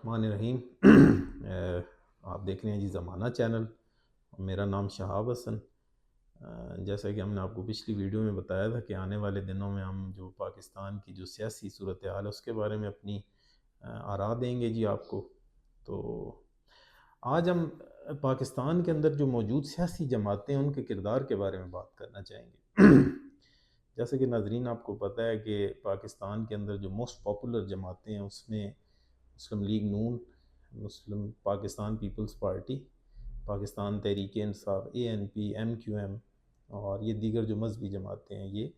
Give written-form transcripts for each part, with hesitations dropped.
الرحمن الرحیم آپ دیکھ رہے ہیں جی زمانہ چینل. میرا نام شہاب حسن. جیسا کہ ہم نے آپ کو پچھلی ویڈیو میں بتایا تھا کہ آنے والے دنوں میں ہم جو پاکستان کی جو سیاسی صورتحال ہے اس کے بارے میں اپنی آراء دیں گے جی آپ کو. تو آج ہم پاکستان کے اندر جو موجود سیاسی جماعتیں ہیں ان کے کردار کے بارے میں بات کرنا چاہیں گے. جیسے کہ ناظرین آپ کو پتہ ہے کہ پاکستان کے اندر جو موسٹ پاپولر جماعتیں ہیں اس میں مسلم لیگ نون، مسلم Pakistan Peoples party, Pakistan Tehreek Insaf, ANP، MQM اور یہ دیگر جو مذہبی جماعتیں ہیں یہ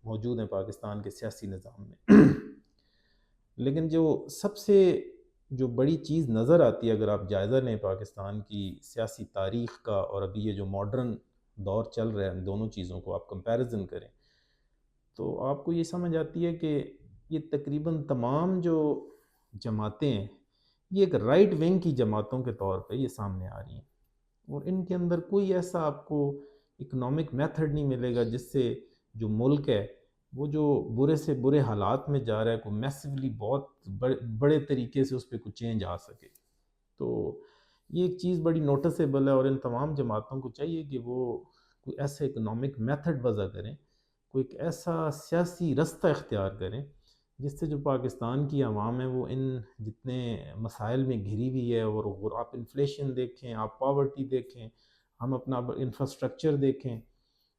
موجود ہیں پاکستان کے سیاسی نظام میں. لیکن جو سب سے جو بڑی چیز نظر آتی ہے اگر آپ جائزہ لیں پاکستان کی سیاسی تاریخ کا اور ابھی یہ جو ماڈرن دور چل رہا ہے ان دونوں چیزوں کو آپ کمپیریزن کریں تو آپ کو یہ سمجھ آتی ہے کہ یہ تقریباً تمام جو جماعتیں ہیں یہ ایک رائٹ ونگ کی جماعتوں کے طور پہ یہ سامنے آ رہی ہیں، اور ان کے اندر کوئی ایسا آپ کو اکنامک میتھڈ نہیں ملے گا جس سے جو ملک ہے وہ جو برے سے برے حالات میں جا رہا ہے کوئی میسیولی بہت بڑے طریقے سے اس پہ کوئی چینج آ سکے. تو یہ ایک چیز بڑی نوٹسیبل ہے اور ان تمام جماعتوں کو چاہیے کہ وہ کوئی ایسا اکنامک میتھڈ وضع کریں، کوئی ایک ایسا سیاسی رستہ اختیار کریں جس سے جو پاکستان کی عوام ہے وہ ان جتنے مسائل میں گھری ہوئی ہے، اور آپ انفلیشن دیکھیں، آپ پاورٹی دیکھیں، ہم اپنا انفراسٹرکچر دیکھیں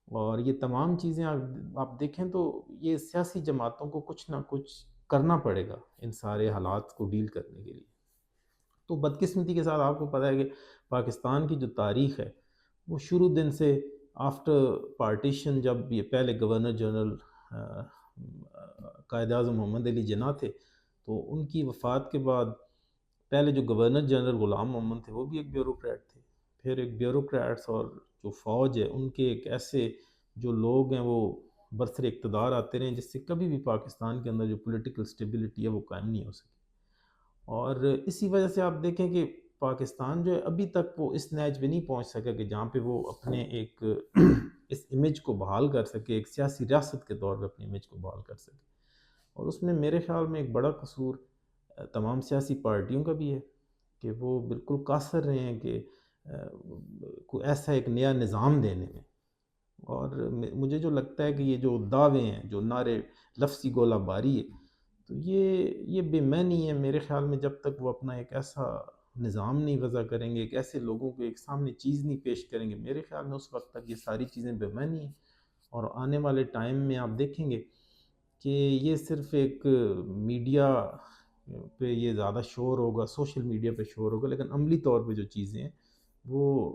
اور یہ تمام چیزیں آپ دیکھیں تو یہ سیاسی جماعتوں کو کچھ نہ کچھ کرنا پڑے گا ان سارے حالات کو ڈیل کرنے کے لیے. تو بدقسمتی کے ساتھ آپ کو پتہ ہے کہ پاکستان کی جو تاریخ ہے وہ شروع دن سے آفٹر پارٹیشن، جب یہ پہلے گورنر جنرل قائد اعظم محمد علی جناح تھے تو ان کی وفات کے بعد پہلے جو گورنر جنرل غلام محمد تھے وہ بھی ایک بیوروکریٹ تھے. پھر ایک بیوروکریٹس اور جو فوج ہے ان کے ایک ایسے جو لوگ ہیں وہ برسر اقتدار آتے رہے جس سے کبھی بھی پاکستان کے اندر جو پولیٹیکل سٹیبلٹی ہے وہ قائم نہیں ہو سکی. اور اسی وجہ سے آپ دیکھیں کہ پاکستان جو ہے ابھی تک وہ اس نیج پہ نہیں پہنچ سکا کہ جہاں پہ وہ اپنے ایک اس امیج کو بحال کر سکے، ایک سیاسی ریاست کے طور پہ اپنی امیج کو بحال کر سکے. اور اس میں میرے خیال میں ایک بڑا قصور تمام سیاسی پارٹیوں کا بھی ہے کہ وہ بالکل قاصر رہے ہیں کہ کوئی ایسا ایک نیا نظام دینے میں. اور مجھے جو لگتا ہے کہ یہ جو دعوے ہیں، جو نعرے لفظی گولہ باری ہے، تو یہ بے معنی ہے میرے خیال میں جب تک وہ اپنا ایک ایسا نظام نہیں وضع کریں گے، ایک ایسے لوگوں کو ایک سامنے چیز نہیں پیش کریں گے. میرے خیال میں اس وقت تک یہ ساری چیزیں بے معنی ہیں. اور آنے والے ٹائم میں آپ دیکھیں گے کہ یہ صرف ایک میڈیا پہ یہ زیادہ شور ہوگا، سوشل میڈیا پہ شور ہوگا، لیکن عملی طور پہ جو چیزیں ہیں وہ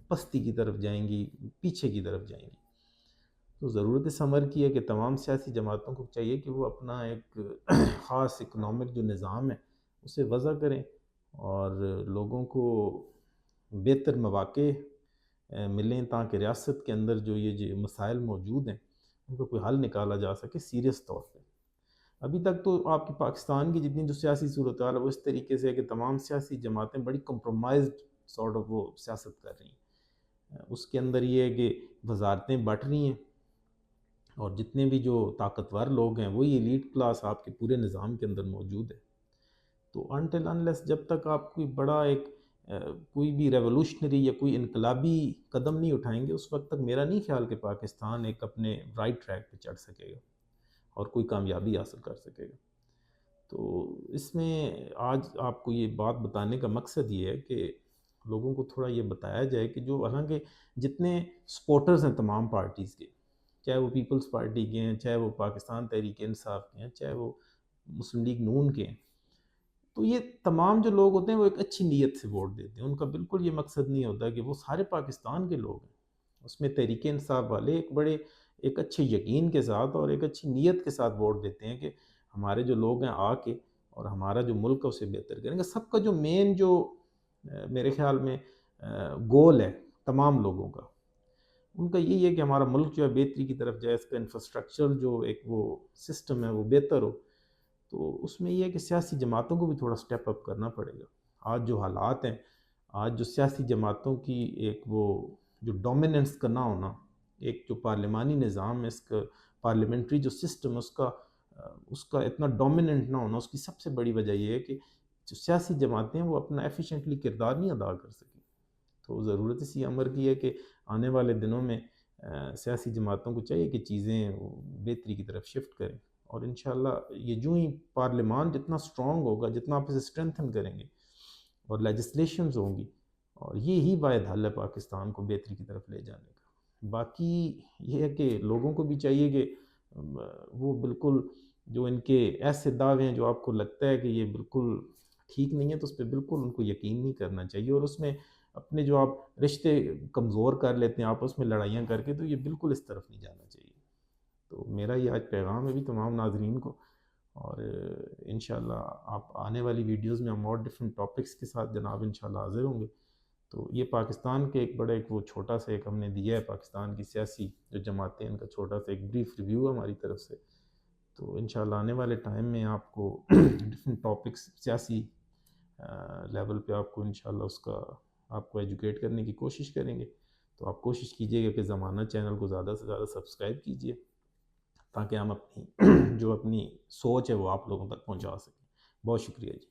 پستی کی طرف جائیں گی، پیچھے کی طرف جائیں گی. تو ضرورت اس امر کی ہے کہ تمام سیاسی جماعتوں کو چاہیے کہ وہ اپنا ایک خاص اکنامک جو نظام ہے اسے وضع کریں اور لوگوں کو بہتر مواقع ملیں تاکہ ریاست کے اندر جو یہ جو مسائل موجود ہیں ان کو کوئی حل نکالا جا سکے سیریس طور پہ. ابھی تک تو آپ کی پاکستان کی جتنی جو سیاسی صورتحال ہے وہ اس طریقے سے ہے کہ تمام سیاسی جماعتیں بڑی کمپرومائزڈ سارٹ آف وہ سیاست کر رہی ہیں. اس کے اندر یہ ہے کہ وزارتیں بٹ رہی ہیں اور جتنے بھی جو طاقتور لوگ ہیں وہی ایلیٹ کلاس آپ کے پورے نظام کے اندر موجود ہے. تو انٹل انلیس جب تک آپ کوئی بڑا ایک کوئی بھی ریولوشنری یا کوئی انقلابی قدم نہیں اٹھائیں گے اس وقت تک میرا نہیں خیال کہ پاکستان ایک اپنے رائٹ ٹریک پہ چڑھ سکے گا اور کوئی کامیابی حاصل کر سکے گا. تو اس میں آج آپ کو یہ بات بتانے کا مقصد یہ ہے کہ لوگوں کو تھوڑا یہ بتایا جائے کہ جو حالانکہ جتنے سپورٹرز ہیں تمام پارٹیز کے، چاہے وہ پیپلز پارٹی کے ہیں، چاہے وہ پاکستان تحریک انصاف کے ہیں، چاہے وہ مسلم لیگ نون کے ہیں، تو یہ تمام جو لوگ ہوتے ہیں وہ ایک اچھی نیت سے ووٹ دیتے ہیں. ان کا بالکل یہ مقصد نہیں ہوتا کہ وہ سارے پاکستان کے لوگ ہیں. اس میں تحریک انصاف والے ایک اچھے یقین کے ساتھ اور ایک اچھی نیت کے ساتھ ووٹ دیتے ہیں کہ ہمارے جو لوگ ہیں آ کے اور ہمارا جو ملک ہے اسے بہتر کریں گے. سب کا جو مین جو میرے خیال میں گول ہے تمام لوگوں کا، ان کا یہی ہے کہ ہمارا ملک جو ہے بہتری کی طرف جائے، اس کا انفراسٹرکچر جو ایک وہ سسٹم ہے وہ بہتر ہو. تو اس میں یہ ہے کہ سیاسی جماعتوں کو بھی تھوڑا سٹیپ اپ کرنا پڑے گا. آج جو حالات ہیں، آج جو سیاسی جماعتوں کی ایک وہ جو ڈومیننس کا نہ ہونا، ایک جو پارلیمانی نظام ہے، اس کا پارلیمنٹری جو سسٹم ہے اس کا اتنا ڈومیننٹ نہ ہونا، اس کی سب سے بڑی وجہ یہ ہے کہ جو سیاسی جماعتیں ہیں وہ اپنا ایفیشینٹلی کردار نہیں ادا کر سکیں. تو ضرورت اسی امر کی ہے کہ آنے والے دنوں میں سیاسی جماعتوں کو چاہیے کہ چیزیں بہتری کی طرف شفٹ کریں، اور انشاءاللہ یہ جو ہی پارلیمان جتنا سٹرونگ ہوگا، جتنا آپ اسے اسٹرینتھن کریں گے اور لیجسلیشنز ہوں گی، اور یہ ہی واحد حل ہے پاکستان کو بہتری کی طرف لے جانے کا. باقی یہ ہے کہ لوگوں کو بھی چاہیے کہ وہ بالکل جو ان کے ایسے دعوے ہیں جو آپ کو لگتا ہے کہ یہ بالکل ٹھیک نہیں ہے، تو اس پہ بالکل ان کو یقین نہیں کرنا چاہیے، اور اس میں اپنے جو آپ رشتے کمزور کر لیتے ہیں آپس میں لڑائیاں کر کے، تو یہ بالکل اس طرف نہیں جانا چاہیے. تو میرا یہ آج پیغام ہے بھی تمام ناظرین کو، اور انشاءاللہ آپ آنے والی ویڈیوز میں ہم اور ڈفرینٹ ٹاپکس کے ساتھ جناب انشاءاللہ حاضر ہوں گے. تو یہ پاکستان کے ایک بڑا ایک وہ چھوٹا سا ایک ہم نے دیا ہے پاکستان کی سیاسی جو جماعتیں ان کا چھوٹا سا ایک بریف ریویو ہے ہماری طرف سے. تو انشاءاللہ آنے والے ٹائم میں آپ کو ڈفرینٹ ٹاپکس سیاسی لیول پہ آپ کو انشاءاللہ اس کا آپ کو ایجوکیٹ کرنے کی کوشش کریں گے. تو آپ کوشش کیجئے گا کہ زمانہ چینل کو زیادہ سے زیادہ سبسکرائب کیجئے، تاکہ ہم اپنی جو اپنی سوچ ہے وہ آپ لوگوں تک پہنچا سکیں. بہت شکریہ جی.